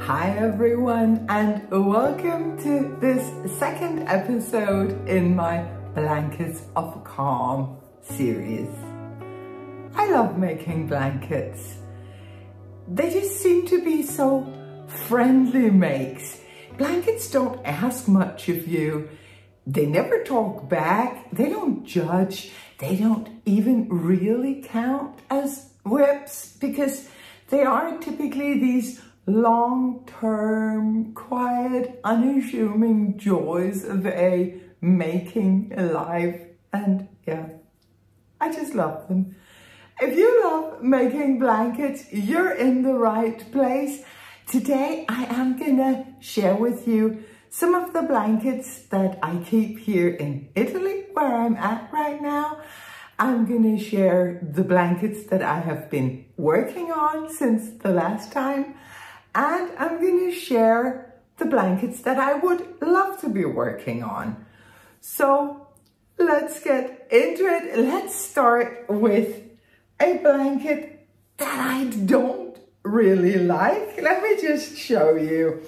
Hi everyone, and welcome to this second episode in my Blankets of Calm series. I love making blankets. They just seem to be so friendly makes. Blankets don't ask much of you. They never talk back. They don't judge. They don't even really count as whips because they are typically these long-term, quiet, unassuming joys of making a life. And yeah, I just love them. If you love making blankets, you're in the right place. Today, I am gonna share with you some of the blankets that I keep here in Italy, where I'm at right now. I'm gonna share the blankets that I have been working on since the last time. And I'm gonna share the blankets that I would love to be working on. So let's get into it. Let's start with a blanket that I don't really like. Let me just show you.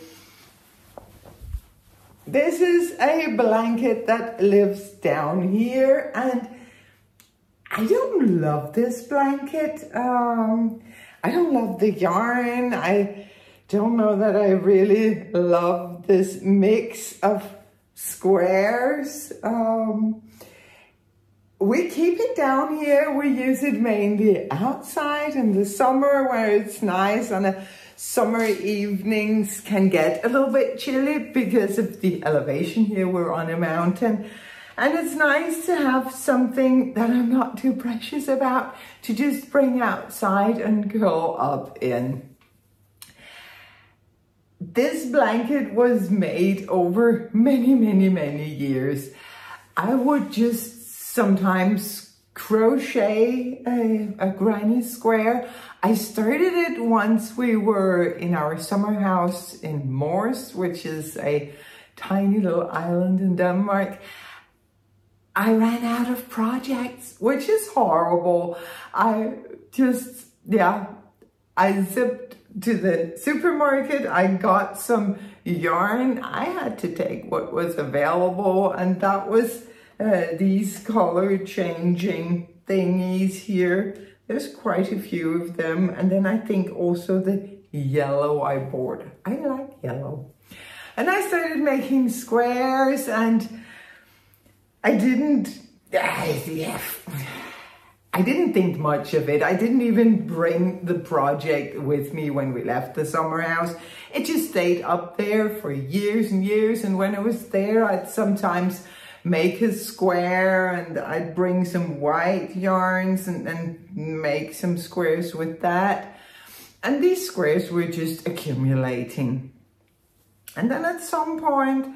This is a blanket that lives down here, and I don't love this blanket. I don't love the yarn. I don't know that I really love this mix of squares. We keep it down here. We use it mainly outside in the summer where it's nice, and summer evenings can get a little bit chilly because of the elevation here. We're on a mountain. And it's nice to have something that I'm not too precious about to just bring outside and curl up in. This blanket was made over many years. I would just sometimes crochet a granny square. I started it once we were in our summer house in Mors, which is a tiny little island in Denmark. I ran out of projects, which is horrible. I zipped to the supermarket. I got some yarn. I had to take what was available, and that was these color changing thingies here. There's quite a few of them. And then I think also the yellow I bought. I like yellow. And I started making squares, and I didn't think much of it. I didn't even bring the project with me when we left the summer house. It just stayed up there for years and years. And when I was there, I'd sometimes make a square, and I'd bring some white yarns and make some squares with that. And these squares were just accumulating. And then at some point,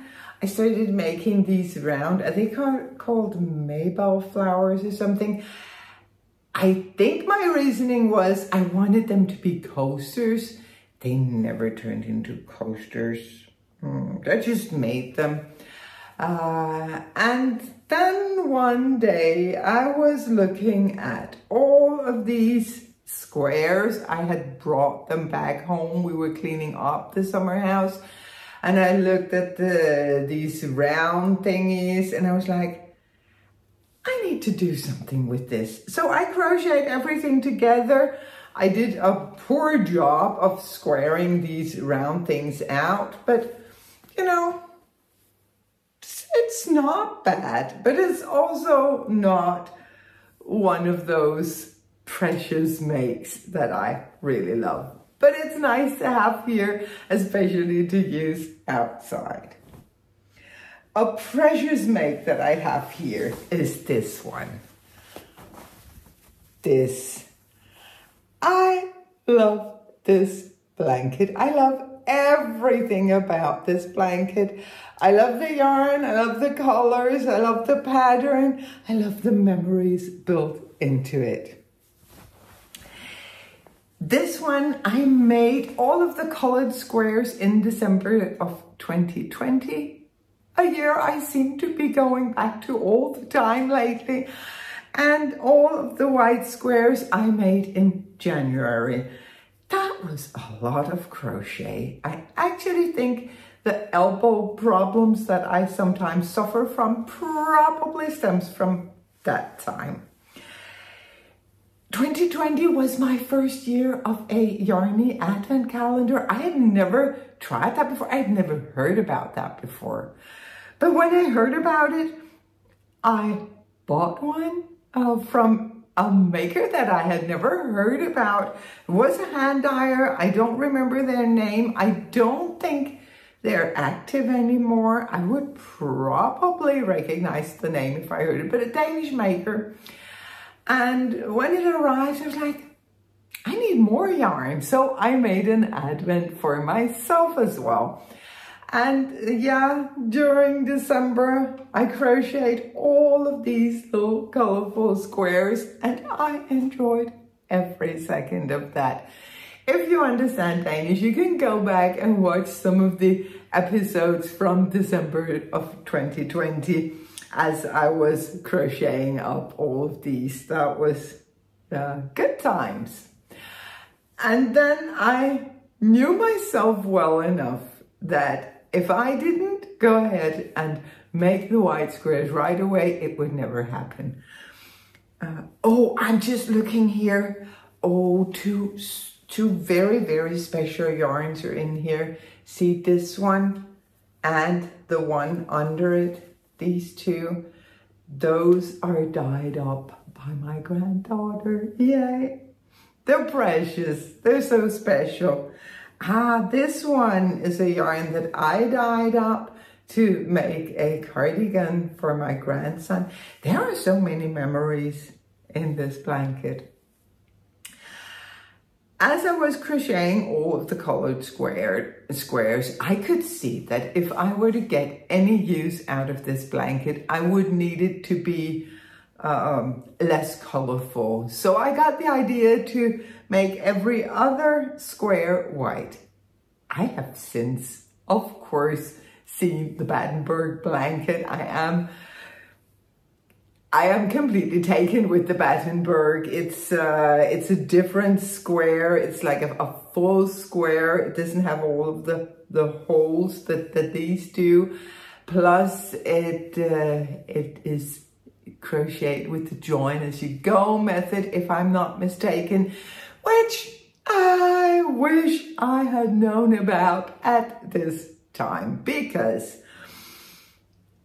I started making these round, I think called Maybell flowers or something. I think my reasoning was I wanted them to be coasters. They never turned into coasters. I just made them. And then one day I was looking at all of these squares. I had brought them back home. We were cleaning up the summer house. And I looked at these round thingies, and I was like, I need to do something with this. So I crocheted everything together. I did a poor job of squaring these round things out, but you know, it's not bad, but it's also not one of those precious makes that I really love. But it's nice to have here, especially to use outside. A precious make that I have here is this one. I love this blanket. I love everything about this blanket. I love the yarn, I love the colors, I love the pattern, I love the memories built into it. This one, I made all of the colored squares in December of 2020. A year I seem to be going back to all the time lately. And all of the white squares I made in January. that was a lot of crochet. I actually think the elbow problems that I sometimes suffer from probably stems from that time. 2020 was my first year of a Yarny advent calendar. I had never tried that before. I had never heard about that before. But when I heard about it, I bought one from a maker that I had never heard about. It was a hand dyer. I don't remember their name. I don't think they're active anymore. I would probably recognize the name if I heard it, but a Danish maker. And when it arrived, I was like, I need more yarn. So I made an advent for myself as well. And yeah, during December, I crocheted all of these little colorful squares, and I enjoyed every second of that. If you understand Danish, you can go back and watch some of the episodes from December of 2020 as I was crocheting up all of these. That was good times. And then I knew myself well enough that if I didn't go ahead and make the white squares right away, it would never happen. Oh, I'm just looking here. Oh, two very, very special yarns are in here. See this one and the one under it, these two. Those are dyed up by my granddaughter. Yay! They're precious. They're so special. This one is a yarn that I dyed up to make a cardigan for my grandson. There are so many memories in this blanket. As I was crocheting all of the colored squares, I could see that if I were to get any use out of this blanket, I would need it to be less colorful. So I got the idea to make every other square white. I have since, of course, seen the Battenberg blanket. I am completely taken with the Battenberg. It's a different square. It's like a full square. It doesn't have all of the holes that these do. Plus, it is crocheted with the join as you go method, if I'm not mistaken, which I wish I had known about at this time, because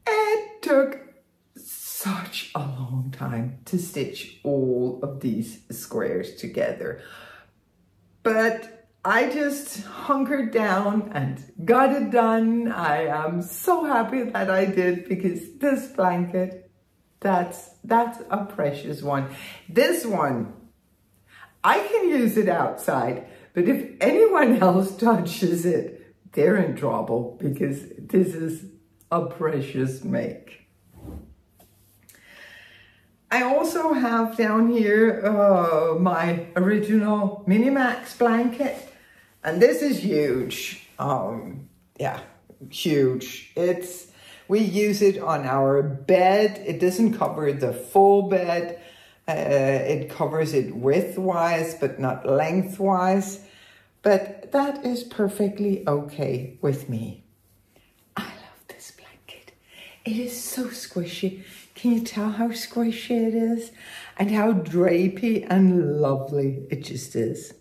it took such a long time to stitch all of these squares together. But I just hunkered down and got it done. I am so happy that I did, because this blanket, that's a precious one. This one, I can use it outside, but if anyone else touches it, they're in trouble, because this is a precious make. I also have down here my original Minimax blanket, and this is huge. Yeah, huge. We use it on our bed. It doesn't cover the full bed. It covers it widthwise, but not lengthwise. But that is perfectly okay with me. I love this blanket. It is so squishy. Can you tell how squishy it is? And how drapey and lovely it just is.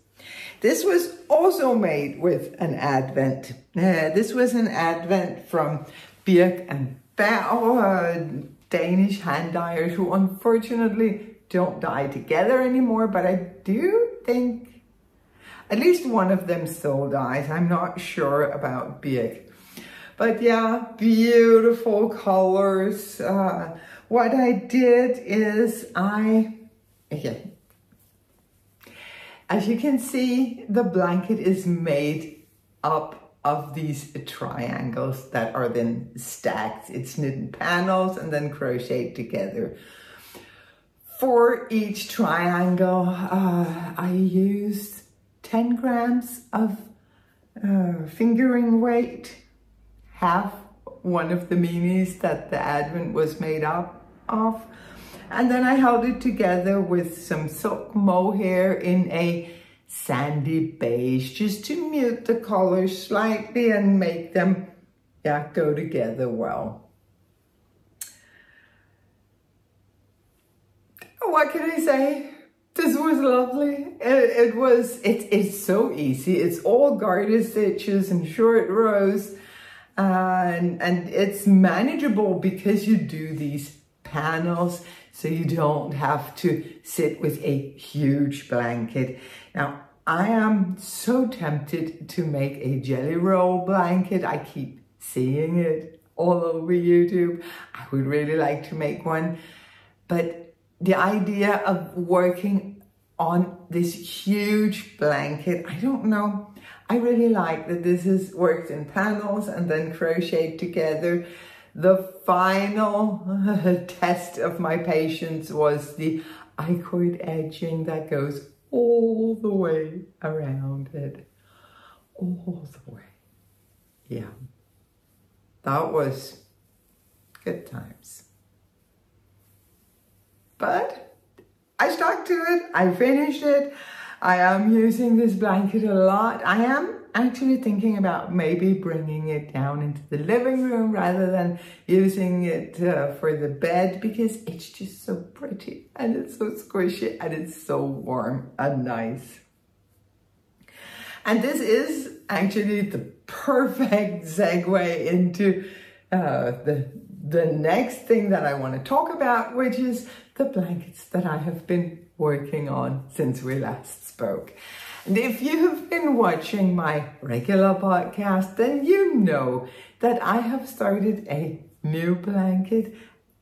This was also made with an advent. This was an advent from Birk and Bao, Danish hand dyers who unfortunately don't dye together anymore, but I do think at least one of them still dyes. I'm not sure about Birk. But yeah, beautiful colors. What I did is as you can see, the blanket is made up of these triangles that are then stacked. It's knit panels and then crocheted together. For each triangle, I used 10 grams of fingering weight, half one of the minis that the advent was made up of. And then I held it together with some silk mohair in a sandy beige, just to mute the colors slightly and make them, yeah, go together well. What can I say? This was lovely. It's so easy. It's all garter stitches and short rows, and it's manageable because you do these panels, so you don't have to sit with a huge blanket. Now, I am so tempted to make a jelly roll blanket. I keep seeing it all over YouTube. I would really like to make one, but the idea of working on this huge blanket, I don't know. I really like that this is worked in panels and then crocheted together. The final test of my patience was the I-cord edging that goes all the way around it. All the way. Yeah. That was good times. But I stuck to it. I finished it. I am using this blanket a lot. I am actually thinking about maybe bringing it down into the living room rather than using it for the bed, because it's just so pretty and it's so squishy and it's so warm and nice. And this is actually the perfect segue into the next thing that I want to talk about, which is the blankets that I have been working on since we last spoke. And if you have been watching my regular podcast, then you know that I have started a new blanket,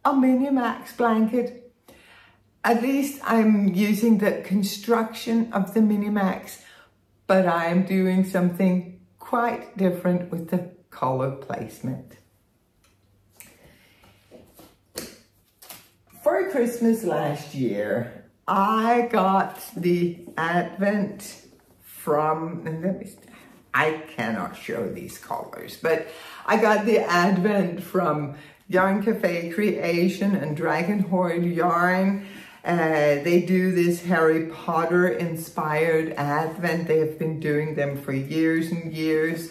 a Minimax blanket. At least I'm using the construction of the Minimax, but I'm doing something quite different with the color placement. For Christmas last year, I got the Advent from, and I cannot show these colors, but I got the Advent from Yarn Cafe Creation and Dragon Horde Yarn. They do this Harry Potter inspired Advent. They have been doing them for years and years.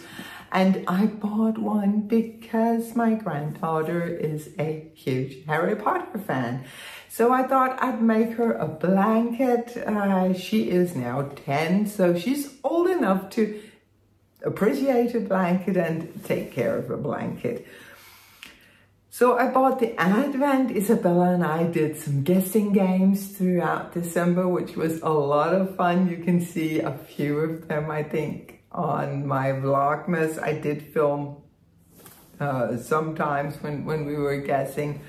And I bought one because my granddaughter is a huge Harry Potter fan. So I thought I'd make her a blanket. She is now 10, so she's old enough to appreciate a blanket and take care of a blanket. So I bought the Advent. Isabella and I did some guessing games throughout December, which was a lot of fun. You can see a few of them, I think, on my Vlogmas. I did film sometimes when we were guessing.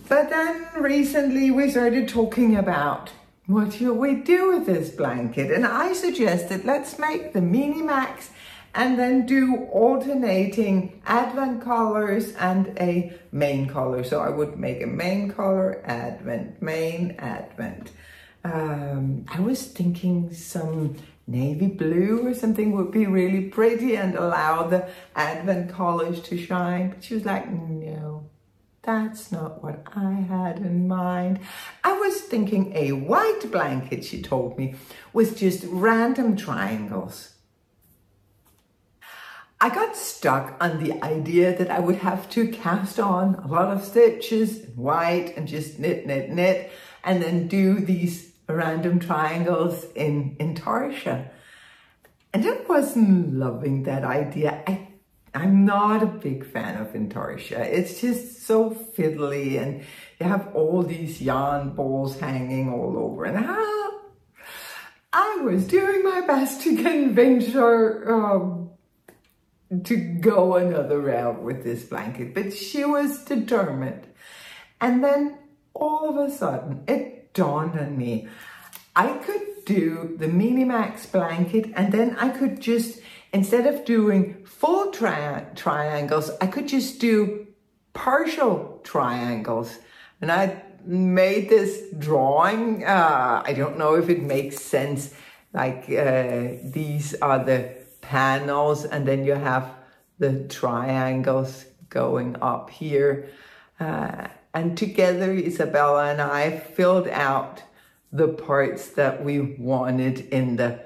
But then recently we started talking about what should we do with this blanket, and I suggested let's make the Minimax and then do alternating Advent colors and a main color. So I would make a main color, Advent, main, Advent. I was thinking some navy blue or something would be really pretty and allow the Advent colors to shine. But she was like, no, that's not what I had in mind. I was thinking a white blanket, she told me, with just random triangles. I got stuck on the idea that I would have to cast on a lot of stitches in white and just knit, knit, knit, and then do these random triangles in Tarsha. And I wasn't loving that idea. I'm not a big fan of Intarsia. It's just so fiddly and you have all these yarn balls hanging all over. And I was doing my best to convince her to go another route with this blanket, but she was determined. And then all of a sudden it dawned on me, I could do the Minimax blanket and then I could just, instead of doing full triangles, I could just do partial triangles. And I made this drawing. I don't know if it makes sense. Like these are the panels and then you have the triangles going up here. And together, Isabella and I filled out the parts that we wanted in the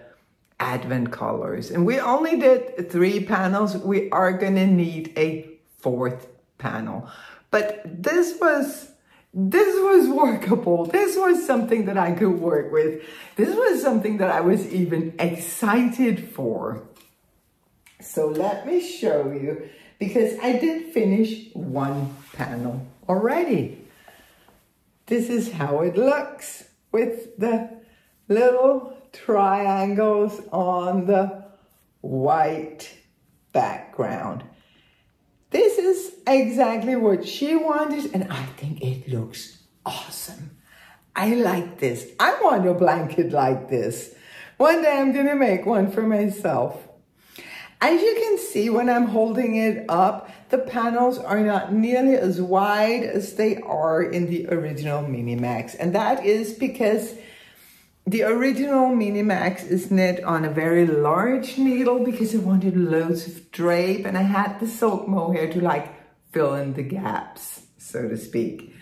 advent colors. And we only did 3 panels. We are gonna need a 4th panel. But this was workable. This was something that I could work with. This was something that I was even excited for. So let me show you, because I did finish 1 panel already. This is how it looks with the little triangles on the white background. This is exactly what she wanted, and I think it looks awesome. I like this. I want a blanket like this. One day I'm gonna make one for myself. As you can see, when I'm holding it up, the panels are not nearly as wide as they are in the original Minimax. And that is because the original Minimax is knit on a very large needle because I wanted loads of drape, and I had the silk mohair to like fill in the gaps, so to speak.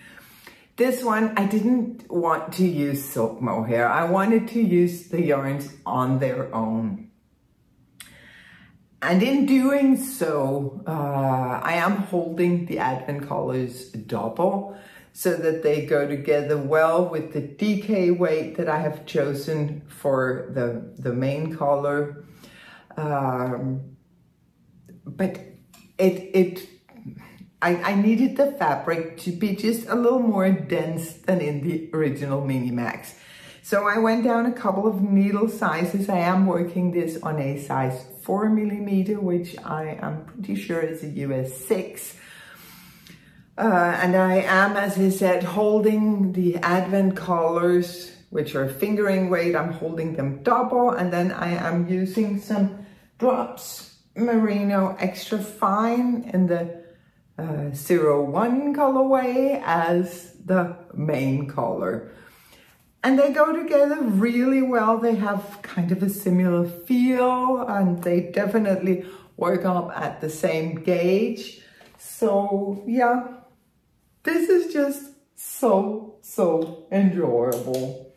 This one, I didn't want to use silk mohair. I wanted to use the yarns on their own. And in doing so, I am holding the advent colors double so that they go together well with the DK weight that I have chosen for the main color. But I needed the fabric to be just a little more dense than in the original Minimax. So I went down a couple of needle sizes. I am working this on a size 4mm, which I am pretty sure is a US 6. And I am, as I said, holding the advent colors, which are fingering weight. I'm holding them double, and then I am using some drops merino extra fine in the 01 colorway as the main color. And they go together really well. They have kind of a similar feel, and they definitely work up at the same gauge. So yeah, this is just so enjoyable.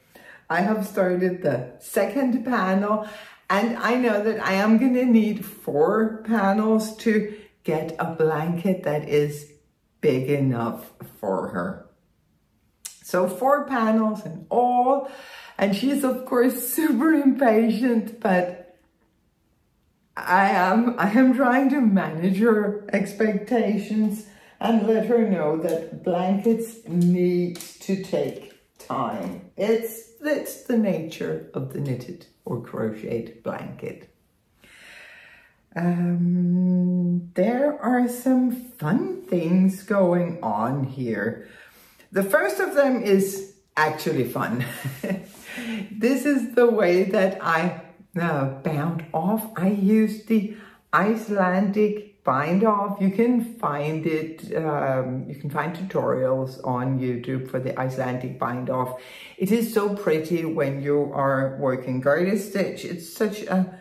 I have started the 2nd panel, and I know that I am gonna need 4 panels to get a blanket that is big enough for her. So 4 panels in all, and she's of course super impatient, but I am trying to manage her expectations and let her know that blankets need to take time. It's the nature of the knitted or crocheted blanket. There are some fun things going on here. The first of them is actually fun. This is the way that I bound off. I used the Icelandic bind off. You can find it, you can find tutorials on YouTube for the Icelandic bind off. It is so pretty when you are working garter stitch. It's such a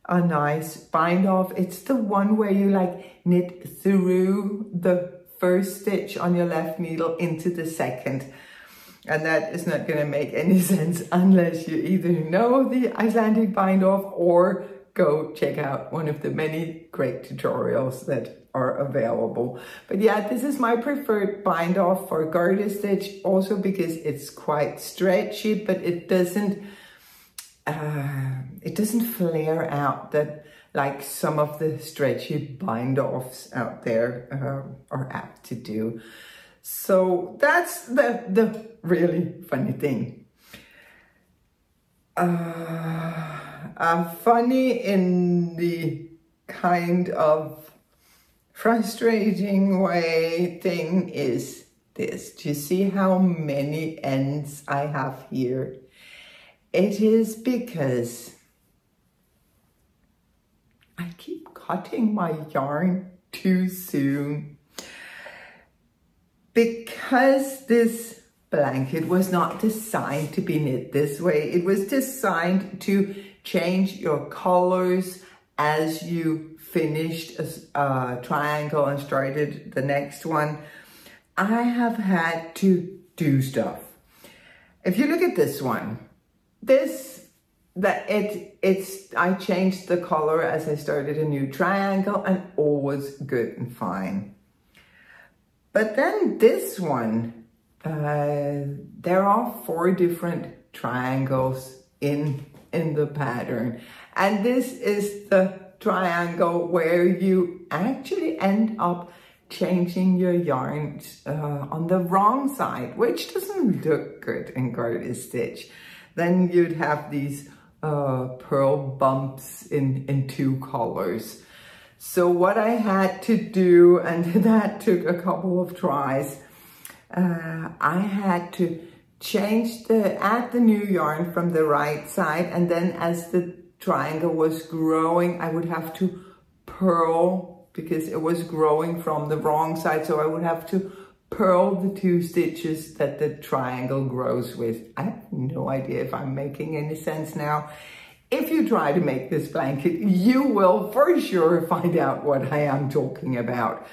nice bind off. It's the one where you like knit through the first stitch on your left needle into the 2nd. And that is not going to make any sense unless you either know the Icelandic bind off or go check out one of the many great tutorials that are available. But yeah, this is my preferred bind off for garter stitch, also because it's quite stretchy, but it doesn't flare out that like some of the stretchy bind offs out there are apt to do. So that's the really funny thing. Funny in the kind of frustrating way thing is this. Do you see how many ends I have here? It is because I keep cutting my yarn too soon. Because this blanket was not designed to be knit this way. It was designed to change your colors as you finished a triangle and started the next one. I have had to do stuff. If you look at this one, I changed the color as I started a new triangle, and all was good and fine. But then this one, there are 4 different triangles in the pattern. And this is the triangle where you actually end up changing your yarns on the wrong side, which doesn't look good in garter stitch. Then you'd have these pearl bumps in 2 colors. So what I had to do, and that took a couple of tries, I had to add the new yarn from the right side, and then as the triangle was growing, I would have to purl because it was growing from the wrong side. So I would have to purl the 2 stitches that the triangle grows with. I have no idea if I'm making any sense now. If you try to make this blanket, you will for sure find out what I am talking about.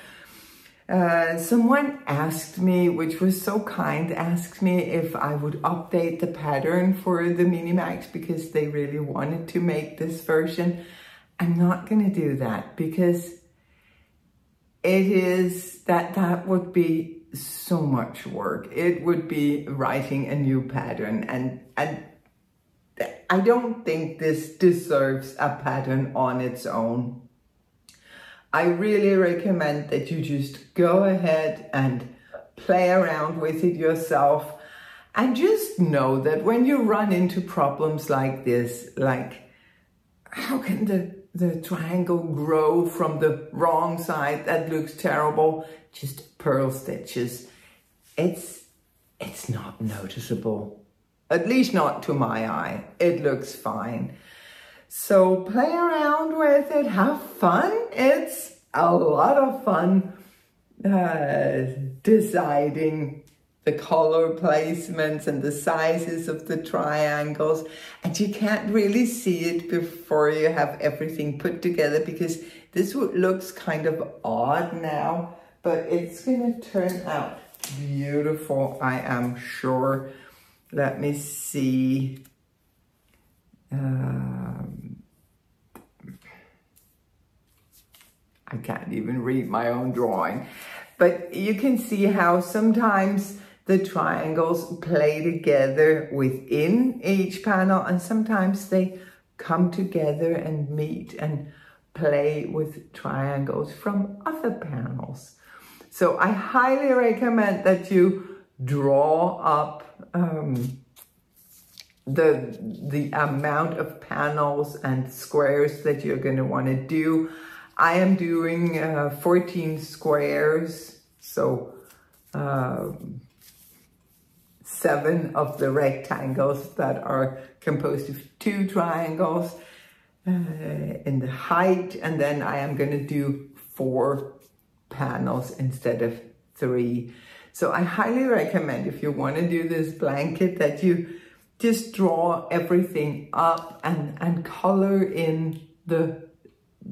Someone asked me, which was so kind, asked me if I would update the pattern for the Mini Max because they really wanted to make this version. I'm not going to do that because that would be so much work. It would be writing a new pattern, and I don't think this deserves a pattern on its own. I really recommend that you just go ahead and play around with it yourself, and just know that when you run into problems like this, like how can the triangle grow from the wrong side? That looks terrible. Just purl stitches. It's not noticeable, at least not to my eye. It looks fine. So play around with it, have fun. It's a lot of fun deciding the color placements and the sizes of the triangles. And you can't really see it before you have everything put together because this looks kind of odd now, but it's gonna turn out beautiful, I am sure. Let me see. I can't even read my own drawing, but you can see how sometimes the triangles play together within each panel, and sometimes they come together and meet and play with triangles from other panels. So I highly recommend that you draw up the amount of panels and squares that you're going to want to do. I am doing 14 squares, so 7 of the rectangles that are composed of 2 triangles in the height, and then I am going to do 4 panels instead of 3. So I highly recommend, if you want to do this blanket, that you just draw everything up and color in the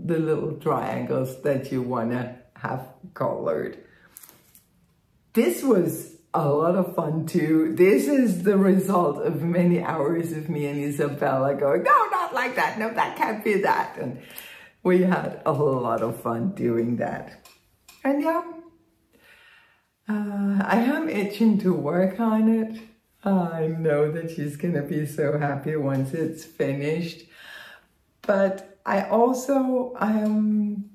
little triangles that you want to have colored. This was a lot of fun too. This is the result of many hours of me and Isabella going, no, not like that. No, that can't be that. And we had a lot of fun doing that. And yeah, I am itching to work on it. I know that she's gonna be so happy once it's finished. But I also, I'm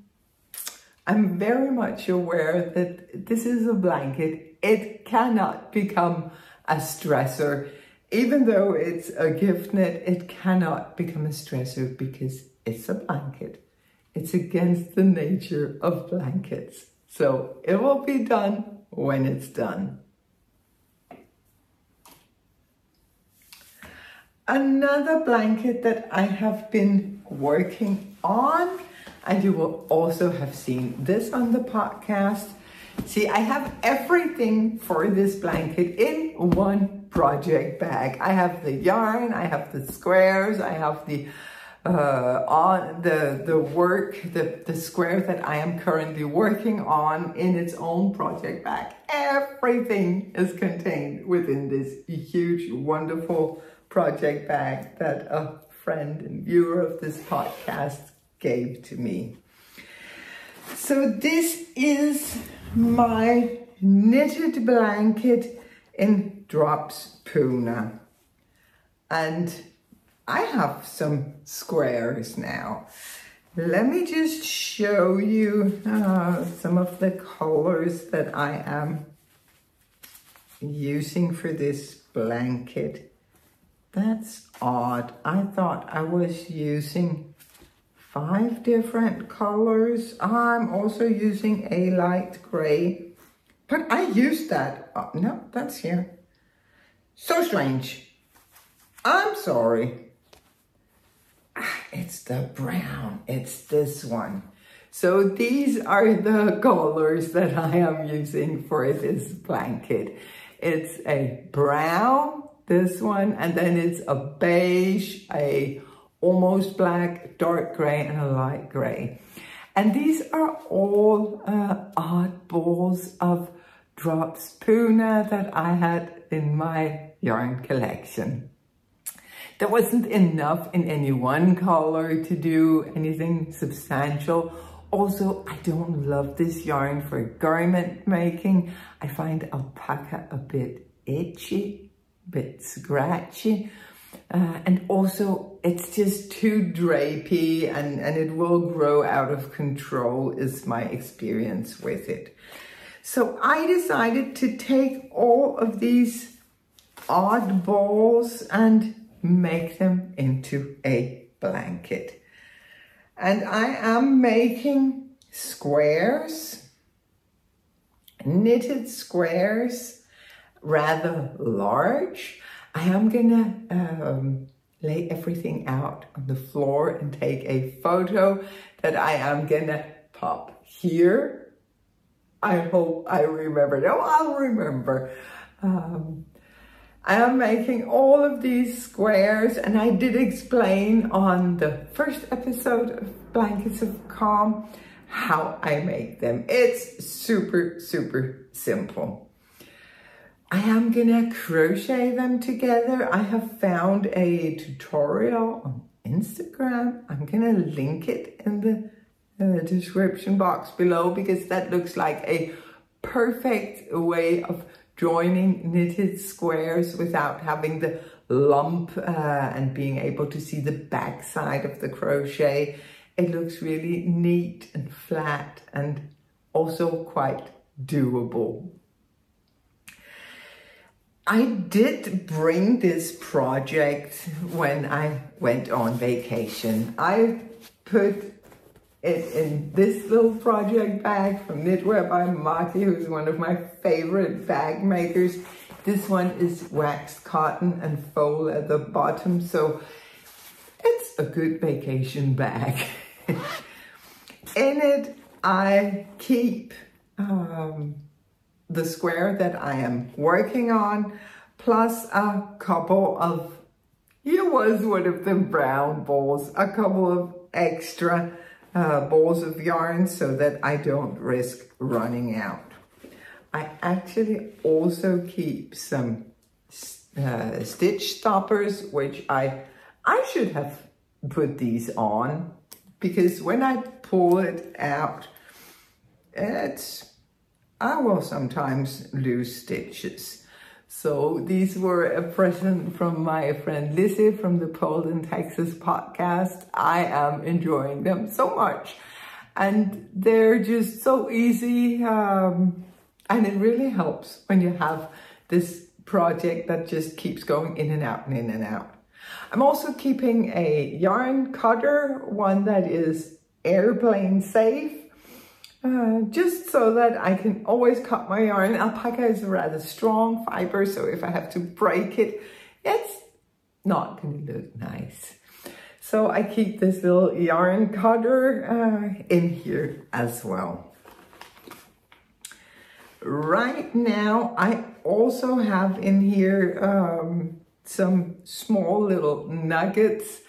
very much aware that this is a blanket. It cannot become a stressor. Even though it's a gift knit, it cannot become a stressor because it's a blanket. It's against the nature of blankets. So it will be done when it's done. Another blanket that I have been working on, and you will also have seen this on the podcast. See, I have everything for this blanket in one project bag. I have the yarn, I have the squares, I have the on the square that I am currently working on in its own project bag. Everything is contained within this huge, wonderful project bag that a friend and viewer of this podcast gave to me. So this is my knitted blanket in Drops Puna. And I have some squares now. Let me just show you some of the colors that I am using for this blanket. That's odd. I thought I was using 5 different colors. I'm also using a light gray, but I used that. Oh, no, that's here. So strange. I'm sorry. It's the brown. It's this one. So these are the colors that I am using for this blanket. It's a brown, this one, and then it's a beige, a almost black, dark gray, and a light gray. And these are all oddballs of Drops Puna that I had in my yarn collection. There wasn't enough in any one color to do anything substantial. Also, I don't love this yarn for garment making. I find alpaca a bit itchy, a bit scratchy. And also, it's just too drapey and it will grow out of control is my experience with it. So I decided to take all of these oddballs and make them into a blanket. And I am making squares, knitted squares, rather large. I am gonna lay everything out on the floor and take a photo that I am gonna pop here. I hope I remember. No, I'll remember. I am making all of these squares, and I did explain on the first episode of Blankets of Calm how I make them. It's super, super simple. I am gonna crochet them together. I have found a tutorial on Instagram. I'm gonna link it in the description box below because that looks like a perfect way of joining knitted squares without having the lump and being able to see the back side of the crochet. It looks really neat and flat and also quite doable. I did bring this project when I went on vacation. I put it in this little project bag from Knitwear by Maki, who's one of my favorite bag makers. This one is waxed cotton and faux leather bottom, so it's a good vacation bag. In it, I keep the square that I am working on, plus a couple of, here was one of the brown balls, a couple of extra balls of yarn so that I don't risk running out. I actually also keep some stitch stoppers, which I should have put these on because when I pull it out, I will sometimes lose stitches. So these were a present from my friend Lizzie from the Poland, Texas podcast. I am enjoying them so much. And they're just so easy. And it really helps when you have this project that just keeps going in and out and in and out. I'm also keeping a yarn cutter, one that is airplane safe. Just so that I can always cut my yarn. Alpaca is a rather strong fiber, so if I have to break it, it's not going to look nice. So I keep this little yarn cutter in here as well. Right now, I also have in here some small little nuggets.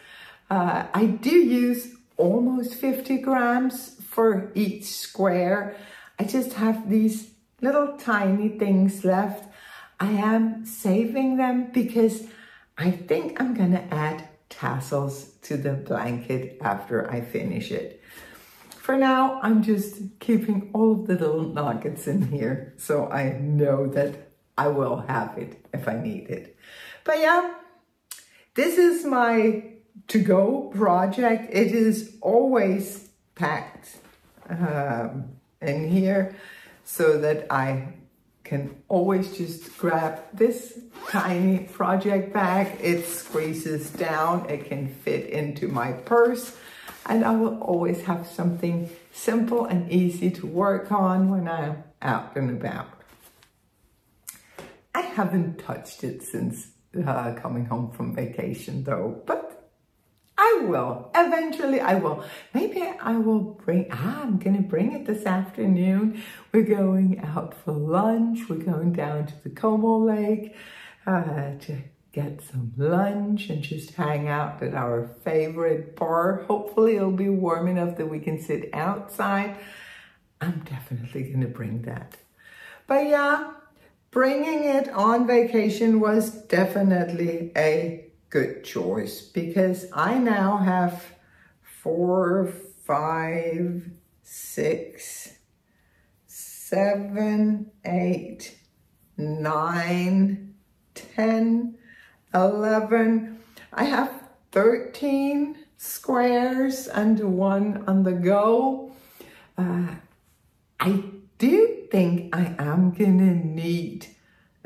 I do use almost 50 grams for each square. I just have these little tiny things left. I am saving them because I think I'm gonna add tassels to the blanket after I finish it. For now, I'm just keeping all of the little nuggets in here so I know that I will have it if I need it. But yeah, this is my to-go project. It is always packed in here so that I can always just grab this tiny project bag. It squeezes down, it can fit into my purse, and I will always have something simple and easy to work on when I'm out and about. I haven't touched it since coming home from vacation though, but I will. Eventually I will. Maybe I will bring, I'm gonna bring it this afternoon. We're going out for lunch. We're going down to the Como Lake to get some lunch and just hang out at our favorite bar. Hopefully it'll be warm enough that we can sit outside. I'm definitely gonna bring that. But yeah, bringing it on vacation was definitely a good choice because I now have 4, 5, 6, 7, 8, 9, 10, 11. I have 13 squares and one on the go. I do think I am gonna need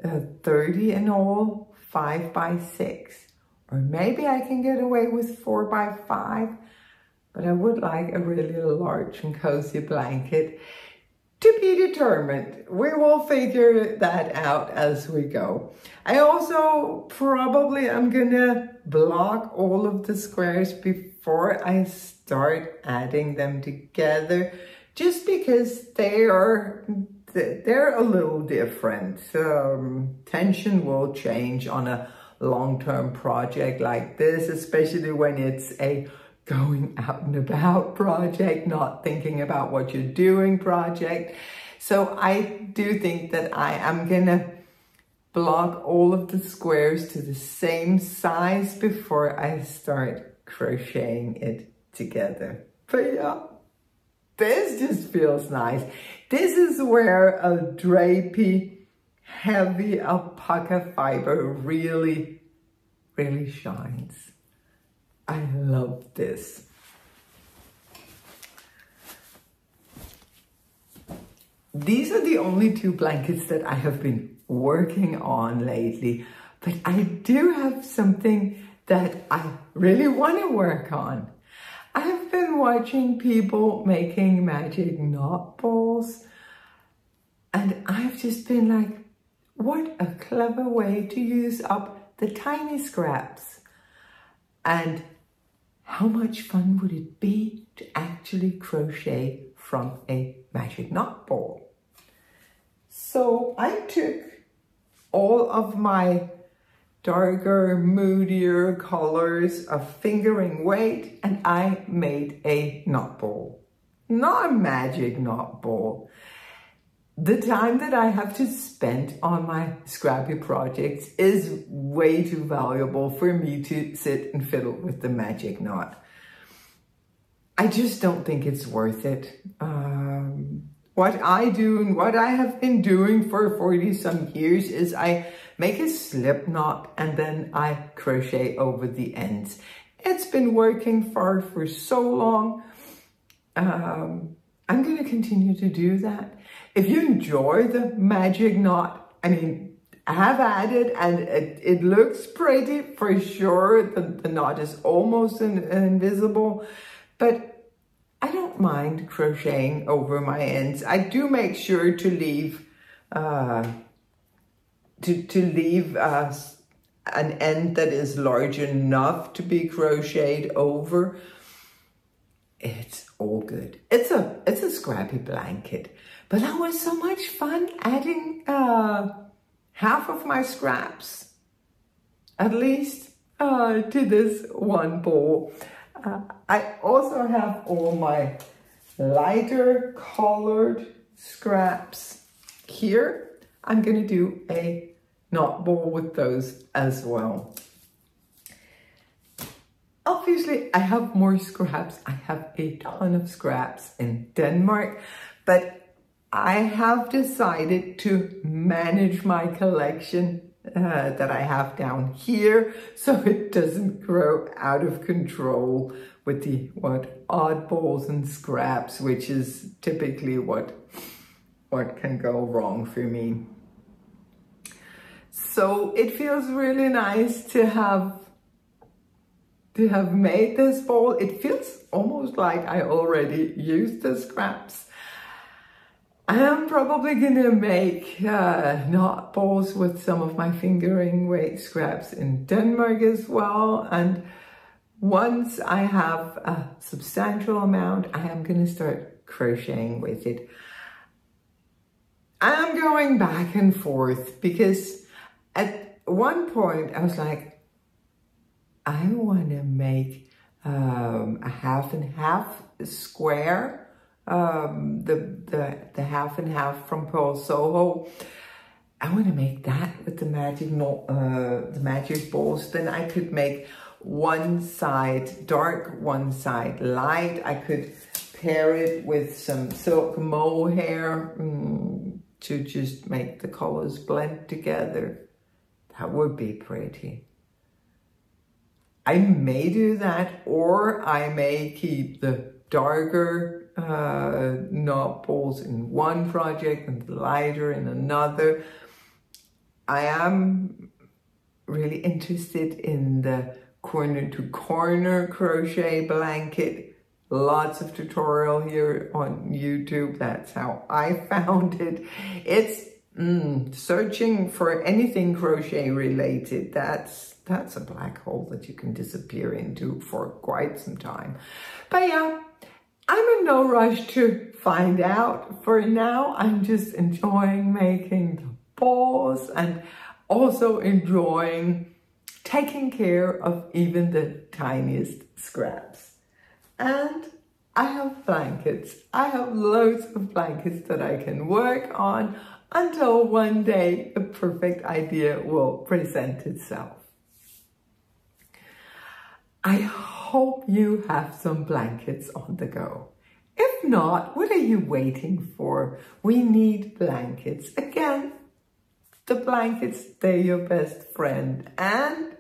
30 in all, 5 by 6. Or maybe I can get away with 4 by 5, but I would like a really large and cozy blanket. To be determined. We will figure that out as we go. I also probably am gonna block all of the squares before I start adding them together, just because they're a little different. Tension will change on a long-term project like this, especially when it's a going out and about project, not thinking about what you're doing project. So I do think that I am gonna block all of the squares to the same size before I start crocheting it together. But yeah, this just feels nice. This is where a drapey, heavy alpaca fiber really shines. I love this. These are the only 2 blankets that I have been working on lately, but I do have something that I really want to work on. I've been watching people making magic knot balls, and I've just been like, what a clever way to use up the tiny scraps. And how much fun would it be to actually crochet from a magic knot ball? So I took all of my darker, moodier colors of fingering weight and I made a knot ball. Not a magic knot ball. The time that I have to spend on my scrappy projects is way too valuable for me to sit and fiddle with the magic knot. I just don't think it's worth it. What I do and what I have been doing for 40 some years is I make a slip knot and then I crochet over the ends. It's been working for so long. I'm going to continue to do that. If you enjoy the magic knot, I mean, I have added and it looks pretty for sure. The knot is almost invisible, but I don't mind crocheting over my ends. I do make sure to leave an end that is large enough to be crocheted over. It's all good. It's a scrappy blanket, but that was so much fun adding half of my scraps, at least, to this one ball. I also have all my lighter colored scraps here. I'm going to do a knot ball with those as well. Obviously, I have more scraps. I have a ton of scraps in Denmark, but I have decided to manage my collection that I have down here so it doesn't grow out of control with the oddballs and scraps, which is typically what can go wrong for me. So it feels really nice to have made this ball. It feels almost like I already used the scraps. I am probably gonna make knot balls with some of my fingering weight scraps in Denmark as well. And once I have a substantial amount, I am gonna start crocheting with it. I'm going back and forth because at one point I was like, I wanna make a half and half square. The half and half from Pearl Soho. I want to make that with the magic balls. Then I could make one side dark, one side light. I could pair it with some silk mohair to just make the colors blend together. That would be pretty. I may do that, or I may keep the darker knot balls in one project and the lighter in another. I am really interested in the corner to corner crochet blanket. Lots of tutorial here on YouTube. That's how I found it. It's searching for anything crochet related. That's a black hole that you can disappear into for quite some time. But yeah, I'm in no rush to find out. For now, I'm just enjoying making the balls and also enjoying taking care of even the tiniest scraps. And I have blankets. I have loads of blankets that I can work on until one day a perfect idea will present itself. I hope you have some blankets on the go. If not, what are you waiting for? We need blankets. Again, the blankets, they're your best friend, and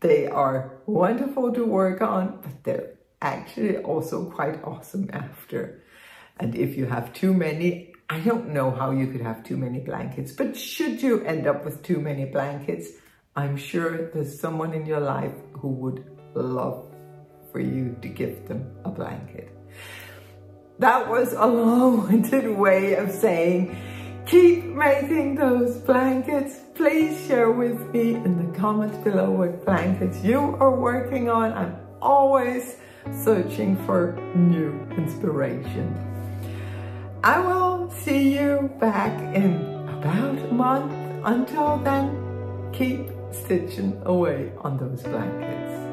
they are wonderful to work on, but they're actually also quite awesome after. And if you have too many, I don't know how you could have too many blankets, but should you end up with too many blankets, I'm sure there's someone in your life who would love for you to give them a blanket. That was a long-winded way of saying, keep making those blankets. Please share with me in the comments below what blankets you are working on. I'm always searching for new inspiration. I will see you back in about a month. Until then, keep stitching away on those blankets.